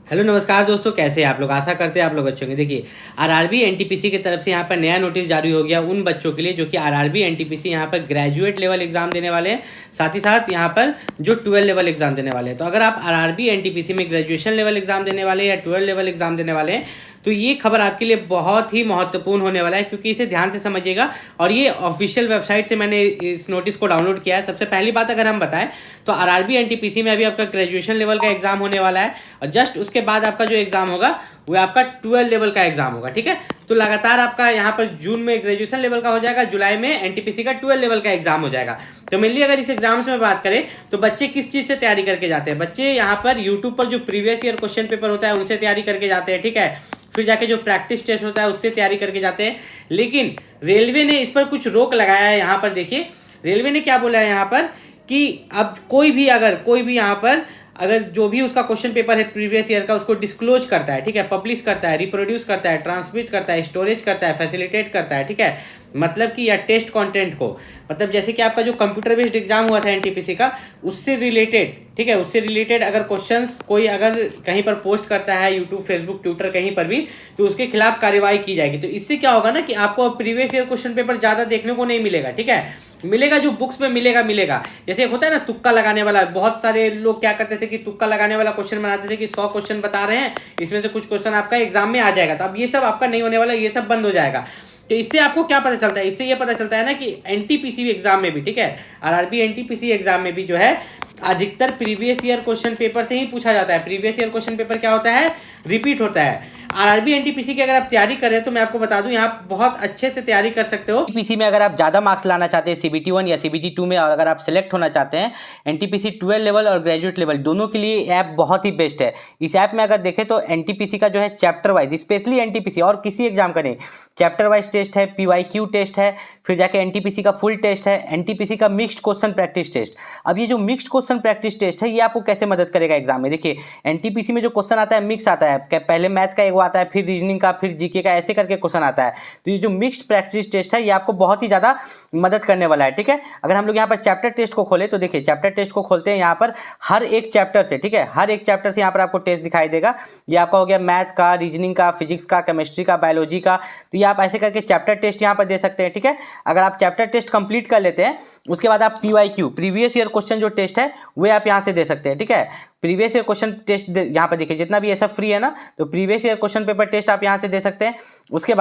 Hello नमस्कार दोस्तों, कैसे हैं आप लोग। आशा करते हैं आप लोग अच्छे होंगे। देखिए, आरआरबी एनटीपीसी की तरफ से यहाँ पर नया नोटिस जारी हो गया उन बच्चों के लिए जो कि आरआरबी एनटीपीसी यहाँ पर ग्रेजुएट लेवल एग्जाम देने वाले हैं, साथ ही साथ यहाँ पर जो 12 लेवल एग्जाम देने वाले हैं। तो अगर आप आरआरबी एनटीपीसी में ग्रेजुएशन लेवल एग्जाम देने वाले हैं या 12 लेवल एग्जाम देने वाले हैं तो ये खबर आपके लिए बहुत ही महत्वपूर्ण होने वाला है, क्योंकि इसे ध्यान से समझिएगा। और ये ऑफिशियल वेबसाइट से मैंने इस नोटिस को डाउनलोड किया है। सबसे पहली बात अगर हम बताएं तो आरआरबी एनटीपीसी में अभी आपका ग्रेजुएशन लेवल का एग्जाम होने वाला है, और जस्ट उसके बाद आपका जो एग्जाम होगा वो आपका 12 लेवल का एग्जाम होगा। ठीक है, तो लगातार आपका यहाँ पर जून में ग्रेजुएशन लेवल का हो जाएगा, जुलाई में एनटीपीसी का 12 लेवल का एग्जाम हो जाएगा। तो मेनली अगर इस एग्जाम्स में बात करें तो बच्चे किस चीज़ से तैयारी करके जाते हैं। बच्चे यहाँ पर यूट्यूब पर जो प्रीवियस ईयर क्वेश्चन पेपर होता है उनसे तैयारी करके जाते हैं। ठीक है, फिर जाके जो प्रैक्टिस टेस्ट होता है उससे तैयारी करके जाते हैं। लेकिन रेलवे ने इस पर कुछ रोक लगाया है। यहाँ पर देखिए, रेलवे ने क्या बोला है यहाँ पर कि अब कोई भी यहाँ पर अगर जो भी उसका क्वेश्चन पेपर है प्रीवियस ईयर का उसको डिस्क्लोज करता है, ठीक है, पब्लिश करता है, रिप्रोड्यूस करता है, ट्रांसमिट करता है, स्टोरेज करता है, फैसिलिटेट करता है, ठीक है, मतलब कि या टेस्ट कंटेंट को, मतलब जैसे कि आपका जो कंप्यूटर बेस्ड एग्जाम हुआ था एनटीपीसी का उससे रिलेटेड, ठीक है, उससे रिलेटेड अगर क्वेश्चंस कोई अगर कहीं पर पोस्ट करता है यूट्यूब, फेसबुक, ट्विटर कहीं पर भी, तो उसके खिलाफ कार्रवाई की जाएगी। तो इससे क्या होगा ना कि आपको प्रीवियस ईयर क्वेश्चन पेपर ज़्यादा देखने को नहीं मिलेगा। ठीक है, मिलेगा जो बुक्स में मिलेगा। जैसे होता है ना तुक्का लगाने वाला, बहुत सारे लोग क्या करते थे कि तुक्का लगाने वाला क्वेश्चन बनाते थे कि 100 क्वेश्चन बता रहे हैं, इसमें से कुछ क्वेश्चन आपका एग्जाम में आ जाएगा। तो अब ये सब आपका नहीं होने वाला, ये सब बंद हो जाएगा। तो इससे आपको क्या पता चलता है, इससे ये पता चलता है ना कि एनटीपीसी एग्जाम में भी, ठीक है, आरआरबी एनटीपीसी एग्जाम में भी जो है अधिकतर प्रीवियस ईयर क्वेश्चन पेपर से ही पूछा जाता है। प्रीवियस ईयर क्वेश्चन पेपर क्या होता है, रिपीट होता है। आरआरबी एनटीपीसी की अगर आप तैयारी कर रहे हैं तो मैं आपको बता दूं यहाँ बहुत अच्छे से तैयारी कर सकते हो। एनटीपीसी में अगर आप ज़्यादा मार्क्स लाना चाहते हैं सीबीटी 1 या सीबीटी 2 में, और अगर आप सेलेक्ट होना चाहते हैं एनटीपीसी 12 लेवल और ग्रेजुएट लेवल दोनों के लिए ऐप बहुत ही बेस्ट है। इस ऐप में अगर देखें तो एनटीपीसी का जो है चैप्टर वाइज, स्पेशली एनटीपीसी और किसी एग्जाम का नहीं, चैप्टर वाइज टेस्ट है, पीवाईक्यू टेस्ट है, फिर जाके एनटीपीसी का फुल टेस्ट है, एनटीपीसी का मिक्स्ड क्वेश्चन प्रैक्टिस टेस्ट। अब ये जो मिक्स्ड क्वेश्चन प्रैक्टिस टेस्ट है ये आपको कैसे मदद करेगा एग्जाम में। देखिए, एनटीपीसी में जो क्वेश्चन आता है मिक्स आता है, पहले मैथ का एक आता है, फिर रीजनिंग का, फिर जीके का, ऐसे करके क्वेश्चन आता है। तो ये जो मिक्स्ड प्रैक्टिस टेस्ट है ये आपको बहुत ही ज़्यादा मदद करने वाला है। ठीक है, अगर हम लोग यहाँ पर चैप्टर टेस्ट को खोले तो देखिए, चैप्टर टेस्ट को खोलते हैं यहाँ पर हर एक चैप्टर से, ठीक है, हर एक चैप्टर से यहाँ पर आपको टेस्ट दिखाई देगा। ये आपका हो गया मैथ का, रीजनिंग का, फिजिक्स का, केमिस्ट्री का, बायोलॉजी का। तो ये आप ऐसे करके चैप्टर टेस्ट यहाँ पर दे सकते हैं। ठीक है, अगर आप चैप्टर टेस्ट कंप्लीट कर लेते हैं उसके बाद आप पीवाईक्यू, प्रीवियस ईयर क्वेश्चन जो टेस्ट है वो आप यहाँ से दे सकते हैं। ठीक है, प्रीवियस ईयर क्वेश्चन टेस्ट यहाँ पर देखिए, जितना भी ये सब फ्री है ना, तो previous year question paper test आप यहाँ से दे सकते हैं। उसके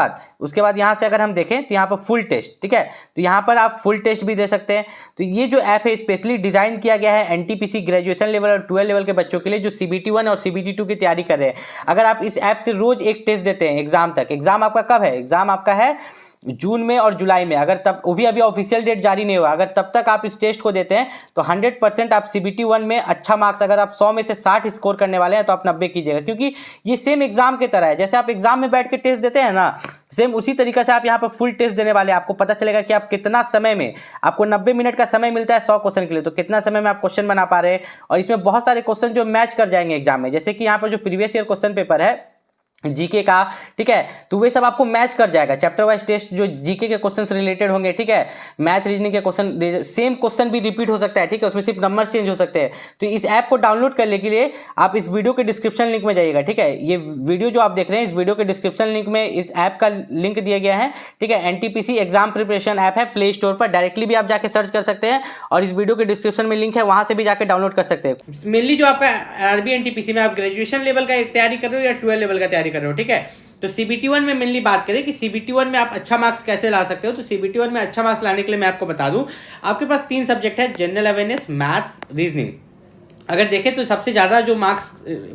बाद यहाँ से अगर हम देखें तो यहाँ पर फुल टेस्ट, ठीक है, तो यहाँ पर आप फुल टेस्ट भी दे सकते हैं। तो ये जो ऐप है स्पेशली डिजाइन किया गया है एनटीपीसी ग्रेजुएशन लेवल और 12 लेवल के बच्चों के लिए जो सीबीटी 1 और सीबीटी 2 की तैयारी कर रहे हैं। अगर आप इस ऐप से रोज एक टेस्ट देते हैं एग्जाम तक, एग्जाम आपका कब है, एग्जाम आपका है जून में और जुलाई में, अगर तब वो भी अभी ऑफिशियल डेट जारी नहीं हुआ, अगर तब तक आप इस टेस्ट को देते हैं तो 100% आप सीबीटी 1 में अच्छा मार्क्स, अगर आप 100 में से 60 स्कोर करने वाले हैं तो आप 90 कीजिएगा। क्योंकि ये सेम एग्जाम की तरह है, जैसे आप एग्जाम में बैठ के टेस्ट देते हैं ना, सेम उसी तरीके से आप यहाँ पर फुल टेस्ट देने वाले हैं। आपको पता चलेगा कि आप कितना समय में, आपको 90 मिनट का समय मिलता है 100 क्वेश्चन के लिए, तो कितना समय में आप क्वेश्चन बना पा रहे हैं। और इसमें बहुत सारे क्वेश्चन जो मैच कर जाएंगे एग्जाम में, जैसे कि यहाँ पर जो प्रीवियस ईयर क्वेश्चन पेपर है जीके का, ठीक है, तो वे सब आपको मैच कर जाएगा। चैप्टर वाइज टेस्ट जो जीके के क्वेश्चन से रिलेटेड होंगे, ठीक है, मैथ रीजनिंग के क्वेश्चन, सेम क्वेश्चन भी रिपीट हो सकता है, ठीक है, उसमें सिर्फ नंबर चेंज हो सकते हैं। तो इस ऐप को डाउनलोड करने के लिए आप इस वीडियो के डिस्क्रिप्शन लिंक में जाइएगा। ठीक है, ये वीडियो जो आप देख रहे हैं इस वीडियो के डिस्क्रिप्शन लिंक में इस ऐप का लिंक दिया गया है। ठीक है, एनटीपीसी एग्जाम प्रिपरेशन ऐप है, प्ले स्टोर पर डायरेक्टली भी आप जाके सर्च कर सकते हैं, और इस वीडियो के डिस्क्रिप्शन में लिंक है, वहां से भी जाकर डाउनलोड कर सकते हैं। मेनली जो आपका आरआरबी एनटीपीसी में आप ग्रेजुएशन लेवल का तैयारी कर रहे हो या 12 लेवल का तैयारी कर रहे हो, ठीक है, तो सीबीटी 1 में मेनली बात करें कि सीबीटी 1 में आप अच्छा मार्क्स कैसे ला सकते हो। तो सीबीटी 1 में अच्छा मार्क्स लाने के लिए मैं आपको बता दूं, आपके पास 3 सब्जेक्ट है, जनरल अवेयरनेस, मैथ्स, रीजनिंग। अगर देखें तो सबसे ज़्यादा जो मार्क्स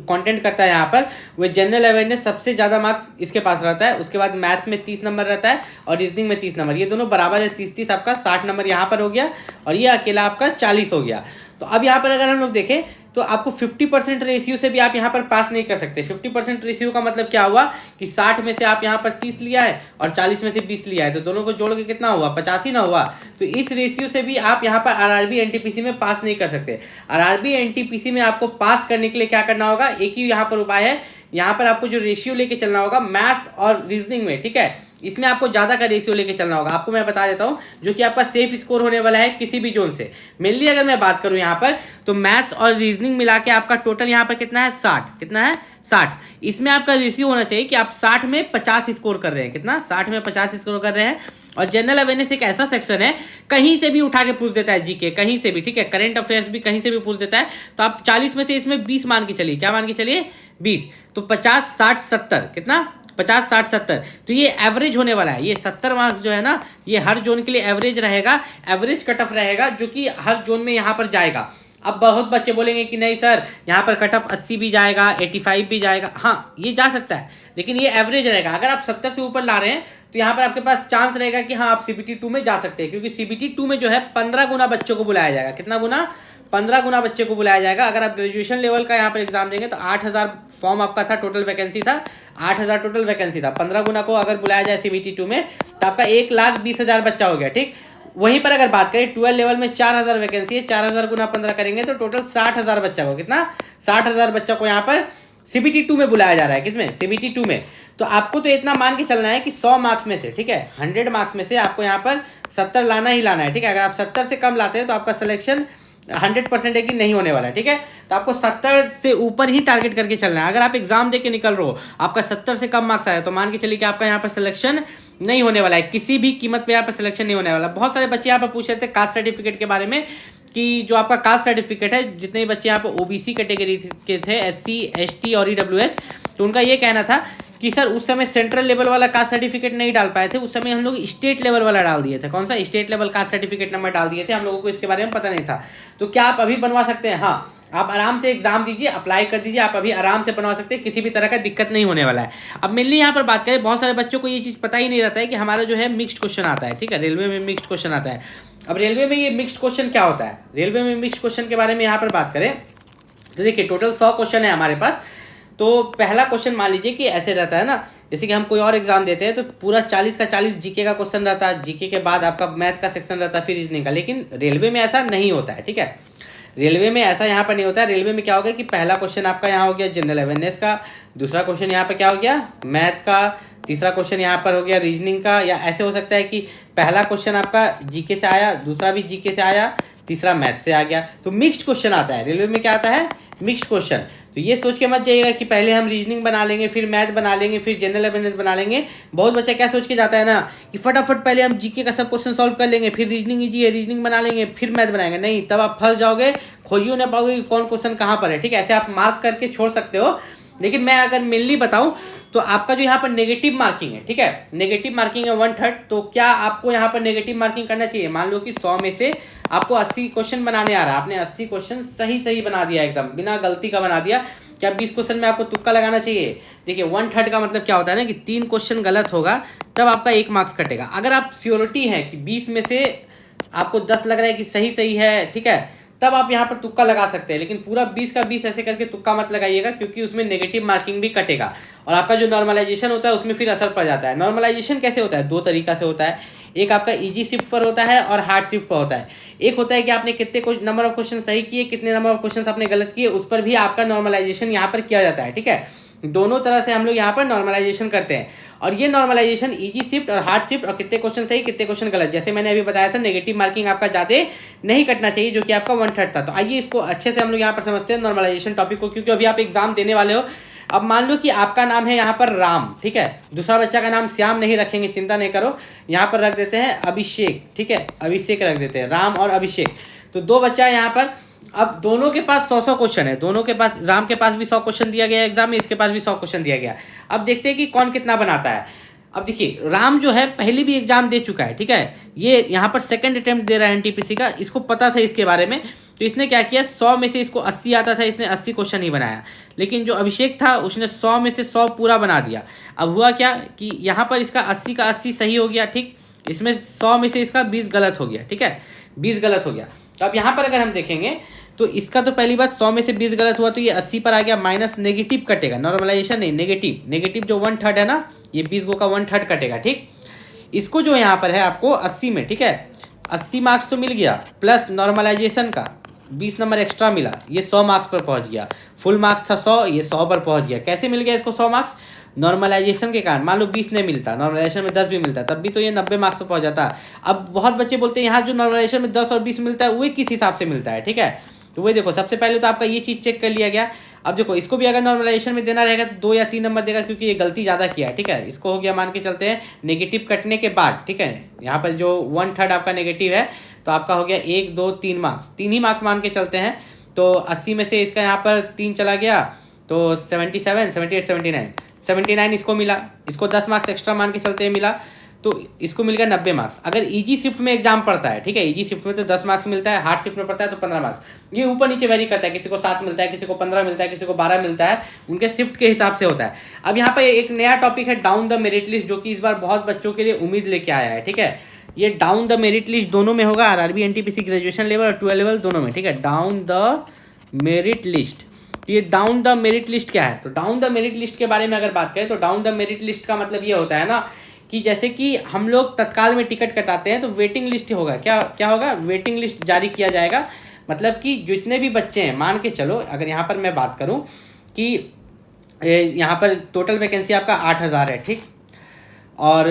कंटेंट करता है यहाँ पर वो जनरल अवेयरनेस, सबसे ज़्यादा मार्क्स इसके पास रहता है। उसके बाद मैथ्स में 30 नंबर रहता है और रीजनिंग में 30 नंबर, ये दोनों बराबर है, 30-30 आपका 60 नंबर यहाँ पर हो गया, और ये अकेला आपका 40 हो गया। तो अब यहाँ पर अगर हम लोग देखें तो आपको 50% रेशियो से भी आप यहाँ पर पास नहीं कर सकते। 50% रेशियो का मतलब क्या हुआ कि 60 में से आप यहाँ पर 30 लिया है और 40 में से 20 लिया है, तो दोनों को जोड़ के कितना हुआ, 85 ना हुआ। तो इस रेशियो से भी आप यहाँ पर आरआरबी एनटीपीसी में पास नहीं कर सकते। आरआरबी एनटीपीसी में आपको पास करने के लिए क्या करना होगा, एक ही यहाँ पर उपाय है यहाँ पर आपको जो रेशियो लेके चलना होगा मैथ्स और रीजनिंग में, ठीक है, इसमें आपको ज़्यादा का रेशियो लेके चलना होगा। आपको मैं बता देता हूँ जो कि आपका सेफ स्कोर होने वाला है किसी भी जोन से। मेनली अगर मैं बात करूँ यहाँ पर तो मैथ्स और रीजनिंग मिला के आपका टोटल यहाँ पर कितना है 60, कितना है 60। इसमें आपका रेशियो होना चाहिए कि आप 60 में 50 स्कोर कर रहे हैं, कितना 60 में 50 स्कोर कर रहे हैं। और जनरल अवेयरनेस एक ऐसा सेक्शन है कहीं से भी उठा के पूछ देता है जीके, कहीं से भी, ठीक है, करंट अफेयर्स भी कहीं से भी पूछ देता है। तो आप 40 में से इसमें 20 मान के चलिए, क्या मान के चलिए 20, तो 50 60 70, कितना 50 60 70। तो ये एवरेज होने वाला है, ये 70 मार्क्स जो है ना ये हर जोन के लिए एवरेज रहेगा, एवरेज कट ऑफ रहेगा जो कि हर जोन में यहाँ पर जाएगा। अब बहुत बच्चे बोलेंगे कि नहीं सर यहाँ पर कट ऑफ 80 भी जाएगा, 85 भी जाएगा, हाँ ये जा सकता है, लेकिन ये एवरेज रहेगा। अगर आप 70 से ऊपर ला रहे हैं तो यहाँ पर आपके पास चांस रहेगा कि हाँ आप CBT 2 में जा सकते हैं, क्योंकि CBT 2 में जो है 15 गुना बच्चों को बुलाया जाएगा, कितना गुना, 15 गुना बच्चे को बुलाया जाएगा। अगर आप ग्रेजुएशन लेवल का यहाँ पर एग्जाम देंगे तो 8000 फॉर्म आपका था, टोटल वैकेंसी था 8000 टोटल वैकेंसी था। 15 गुना को अगर बुलाया जाए CBT 2 में तो आपका 1,20,000 बच्चा हो गया, ठीक। वहीं पर अगर बात करें 12 लेवल में 4000 वैकेंसी है, 4000 गुना 15 करेंगे तो टोटल 60,000 बच्चा को, कितना 60,000 बच्चा को यहाँ पर CBT 2 में बुलाया जा रहा है, किसमें CBT 2 में। तो आपको तो इतना मान के चलना है कि 100 मार्क्स में से, ठीक है, 100 मार्क्स में से आपको यहाँ पर 70 लाना ही लाना है, ठीक है। अगर आप 70 से कम लाते हैं तो आपका सिलेक्शन 100% है कि नहीं होने वाला है, ठीक है। तो आपको 70 से ऊपर ही टारगेट करके चलना है। अगर आप एग्जाम दे के निकल रहे हो, आपका 70 से कम मार्क्स आया तो मान के चलिए कि आपका यहाँ पर सिलेक्शन नहीं होने वाला है, किसी भी कीमत पे यहाँ पर सिलेक्शन नहीं होने वाला। बहुत सारे बच्चे यहाँ पर पूछ रहे थे कास्ट सर्टिफिकेट के बारे में कि जो आपका कास्ट सर्टिफिकेट है, जितने बच्चे यहाँ पर OBC कैटेगरी के थे, SC ST और EWS, तो उनका ये कहना था कि सर उस समय सेंट्रल लेवल वाला कास्ट सर्टिफिकेट नहीं डाल पाए थे, उस समय हम लोग स्टेट लेवल वाला डाल दिए थे। कौन सा, state level caste certificate number डाल दिए थे, हम लोगों को इसके बारे में पता नहीं था। तो क्या आप अभी बनवा सकते हैं? हाँ, आप आराम से एग्जाम दीजिए, अप्लाई कर दीजिए, आप अभी आराम से बनवा सकते हैं, किसी भी तरह का दिक्कत नहीं होने वाला है। अब मेनली यहाँ पर बात करें, बहुत सारे बच्चों को ये चीज़ पता ही नहीं रहता है कि हमारा जो है मिक्स्ड क्वेश्चन आता है, ठीक है, रेलवे में मिक्स्ड क्वेश्चन आता है। अब रेलवे में ये मिक्स्ड क्वेश्चन क्या होता है, रेलवे में मिक्स्ड क्वेश्चन के बारे में यहाँ पर बात करें तो देखिए टोटल 100 क्वेश्चन है हमारे पास। तो पहला क्वेश्चन मान लीजिए कि ऐसे रहता है ना, जैसे कि हम कोई और एग्जाम देते हैं तो पूरा 40 का 40 जीके का क्वेश्चन रहता है, जीके के बाद आपका मैथ का सेक्शन रहता है, फिर रीजनिंग का। लेकिन रेलवे में ऐसा नहीं होता है, ठीक है, रेलवे में ऐसा यहाँ पर नहीं होता है। रेलवे में क्या होगा कि पहला क्वेश्चन आपका यहाँ हो गया जनरल अवेयरनेस का, दूसरा क्वेश्चन यहाँ पर क्या हो गया मैथ का, तीसरा क्वेश्चन यहाँ पर हो गया रीजनिंग का, या ऐसे हो सकता है कि पहला क्वेश्चन आपका जीके से आया, दूसरा भी जीके से आया, तीसरा मैथ से आ गया। तो मिक्स्ड क्वेश्चन आता है रेलवे में, क्या आता है मिक्स्ड क्वेश्चन। तो ये सोच के मत जाइएगा कि पहले हम रीजनिंग बना लेंगे, फिर मैथ बना लेंगे, फिर जनरल अवेयरनेस बना लेंगे। बहुत बच्चा क्या सोच के जाता है ना कि फटाफट पहले हम जीके का सब क्वेश्चन सॉल्व कर लेंगे, फिर रीजनिंग इजी है रीजनिंग बना लेंगे, फिर मैथ बनाएंगे। नहीं, तब आप फंस जाओगे, खोजियो ना पाओगे कि कौन क्वेश्चन कहाँ पर है, ठीक है। ऐसे आप मार्क करके छोड़ सकते हो। लेकिन मैं अगर मेनली बताऊं तो आपका जो यहाँ पर नेगेटिव मार्किंग है, ठीक है, नेगेटिव मार्किंग है 1/3। तो क्या आपको यहाँ पर नेगेटिव मार्किंग करना चाहिए? मान लो कि 100 में से आपको 80 क्वेश्चन बनाने आ रहा है, आपने 80 क्वेश्चन सही बना दिया, एकदम बिना गलती का बना दिया। क्या 20 क्वेश्चन में आपको तुक्का लगाना चाहिए? देखिए 1/3 का मतलब क्या होता है ना कि 3 क्वेश्चन गलत होगा तब आपका 1 मार्क्स कटेगा। अगर आप श्योरिटी है कि 20 में से आपको 10 लग रहा है कि सही है, ठीक है, तब आप यहाँ पर तुक्का लगा सकते हैं। लेकिन पूरा 20 का 20 ऐसे करके तुक्का मत लगाइएगा, क्योंकि उसमें नेगेटिव मार्किंग भी कटेगा और आपका जो नॉर्मलाइजेशन होता है उसमें फिर असर पड़ जाता है। नॉर्मलाइजेशन कैसे होता है? 2 तरीका से होता है, एक आपका इजी शिफ्ट पर होता है और हार्ड शिफ्ट पर होता है। एक होता है कि आपने कितने नंबर ऑफ क्वेश्चन सही किए, कितने नंबर ऑफ क्वेश्चन आपने गलत किए, उस पर भी आपका नॉर्मलाइजेशन यहाँ पर किया जाता है, ठीक है। दोनों तरह से हम लोग यहाँ पर नॉर्मलाइजेशन करते हैं। और ये नॉर्मलाइजेशन इजी शिफ्ट और हार्ड शिफ्ट और कितने क्वेश्चन सही कितने क्वेश्चन गलत, जैसे मैंने अभी बताया था नेगेटिव मार्किंग आपका ज़्यादा नहीं कटना चाहिए, जो कि आपका 1/3 था। तो आइए इसको अच्छे से हम लोग यहाँ पर समझते हैं नॉर्मलाइजेशन टॉपिक को, क्योंकि अभी आप एग्जाम देने वाले हो। अब मान लो कि आपका नाम है यहाँ पर राम, ठीक है, दूसरा बच्चा का नाम श्याम नहीं रखेंगे, चिंता नहीं करो, यहाँ पर रख देते हैं अभिषेक, ठीक है, अभिषेक रख देते हैं, राम और अभिषेक। तो 2 बच्चा है यहाँ पर। अब दोनों के पास 100 क्वेश्चन है, दोनों के पास, राम के पास भी 100 क्वेश्चन दिया गया एग्जाम में, इसके पास भी 100 क्वेश्चन दिया गया। अब देखते हैं कि कौन कितना बनाता है। अब देखिए राम जो है पहले भी एग्जाम दे चुका है, ठीक है, ये यहाँ पर सेकंड अटेम्प्ट दे रहा है एनटीपीसी का, इसको पता था इसके बारे में। तो इसने क्या किया, 100 में से इसको 80 आता था, इसने 80 क्वेश्चन ही बनाया। लेकिन जो अभिषेक था उसने 100 में से 100 पूरा बना दिया। अब हुआ क्या कि यहाँ पर इसका 80 का 80 सही हो गया, ठीक, इसमें 100 में से इसका 20 गलत हो गया, ठीक है, 20 गलत हो गया। तो अब यहाँ पर अगर हम देखेंगे तो इसका तो पहली बात 100 में से 20 गलत हुआ तो ये 80 पर आ गया, माइनस नेगेटिव कटेगा, नॉर्मलाइजेशन नहीं, नेगेटिव जो 1/3 है ना, ये 20 का 1/3 कटेगा, ठीक। इसको जो यहाँ पर है आपको 80 में, ठीक है, 80 मार्क्स तो मिल गया, प्लस नॉर्मलाइजेशन का 20 नंबर एक्स्ट्रा मिला, ये 100 मार्क्स पर पहुंच गया। फुल मार्क्स था 100, ये 100 पर पहुंच गया। कैसे मिल गया इसको 100 मार्क्स? नॉर्मलाइजेशन के कारण। मान लो 20 नहीं मिलता, नॉर्मलाइजेशन में 10 भी मिलता, तब भी तो ये 90 मार्क्स पर पहुंच जाता। अब बहुत बच्चे बोलते हैं यहाँ जो नॉर्मलाइजेशन में 10 और 20 मिलता है वो किस हिसाब से मिलता है, ठीक है। तो वही देखो, सबसे पहले तो आपका ये चीज़ चेक कर लिया गया। अब देखो इसको भी अगर नॉर्मलाइजेशन में देना रहेगा तो 2 या 3 नंबर देगा, क्योंकि ये गलती ज़्यादा किया है, ठीक है। इसको हो गया, मान के चलते हैं नेगेटिव कटने के बाद, ठीक है। यहाँ पर जो 1/3 आपका नेगेटिव है तो आपका हो गया 1 2 3 मार्क्स, 3 ही मार्क्स मान के चलते हैं। तो 80 में से इसका यहाँ पर 3 चला गया तो 77 78 79 इसको मिला। इसको 10 मार्क्स एक्स्ट्रा मान के चलते हैं मिला, तो इसको मिल गया 90 मार्क्स। अगर इजी शिफ्ट में एग्जाम पड़ता है, ठीक है, इजी शिफ्ट में तो 10 मार्क्स मिलता है, हार्ड शिफ्ट में पड़ता है तो 15 मार्क्स। ये ऊपर नीचे वेरी करता है, किसी को 7 मिलता है, किसी को 15 मिलता है, किसी को 12 मिलता है, उनके शिफ्ट के हिसाब से होता है। अब यहाँ पर एक नया टॉपिक है डाउन द मेरिट लिस्ट, जो कि इस बार बहुत बच्चों के लिए उम्मीद लेके आया है, ठीक है। ये डाउन द मेरिट लिस्ट दोनों में होगा, आरआरबी एनटीपीसी ग्रेजुएशन लेवल और 12 लेवल दोनों में, ठीक है। डाउन द मेरिट लिस्ट, ये डाउन द मेरिट लिस्ट क्या है? तो डाउन द मेरिट लिस्ट के बारे में अगर बात करें तो डाउन द मेरिट लिस्ट का मतलब ये होता है ना कि जैसे कि हम लोग तत्काल में टिकट कटाते हैं तो वेटिंग लिस्ट होगा, क्या होगा, वेटिंग लिस्ट जारी किया जाएगा। मतलब कि जितने भी बच्चे हैं, मान के चलो अगर यहाँ पर मैं बात करूँ कि यहाँ पर टोटल वैकेंसी आपका 8000 है, ठीक, और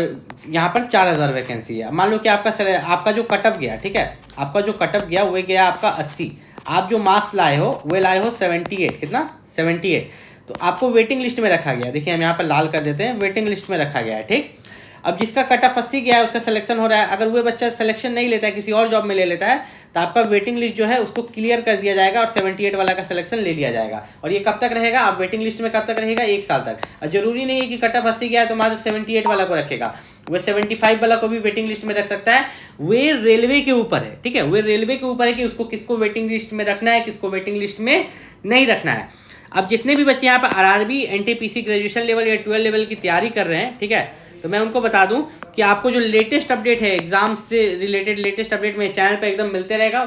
यहाँ पर 4000 वैकेंसी है। मान लो कि आपका जो कटअप गया, ठीक है, आपका जो कटअप गया वो गया आपका 80, आप जो मार्क्स लाए हो वो लाए हो 78, कितना 78, तो आपको वेटिंग लिस्ट में रखा गया। देखिए हम यहाँ पर लाल कर देते हैं, वेटिंग लिस्ट में रखा गया है, ठीक। अब जिसका कट ऑफ 80 गया है उसका सिलेक्शन हो रहा है। अगर वो बच्चा सिलेक्शन नहीं लेता है, किसी और जॉब में ले लेता है, तो आपका वेटिंग लिस्ट जो है उसको क्लियर कर दिया जाएगा और 78 वाला का सिलेक्शन ले लिया जाएगा। और ये कब तक रहेगा? आप वेटिंग लिस्ट में कब तक रहेगा? 1 साल तक। और जरूरी नहीं है कि कट ऑफ 80 गया है तो मात्र 78 वाला को रखेगा, वो 75 वाला को भी वेटिंग लिस्ट में रख सकता है। वे रेलवे के ऊपर है, ठीक है, वे रेलवे के ऊपर है कि उसको किसको वेटिंग लिस्ट में रखना है, किसको वेटिंग लिस्ट में नहीं रखना है। अब जितने भी बच्चे यहाँ पर आरआरबी एनटीपीसी ग्रेजुएशन लेवल या 12 लेवल की तैयारी कर रहे हैं, ठीक है, तो मैं उनको बता दूं कि आपको जो लेटेस्ट अपडेट है एग्जाम से रिलेटेड, लेटेस्ट अपडेट मेरे चैनल पर एकदम मिलते रहेगा।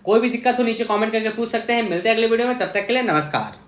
कोई भी दिक्कत हो नीचे कमेंट करके पूछ सकते हैं। मिलते हैं अगले वीडियो में, तब तक के लिए नमस्कार।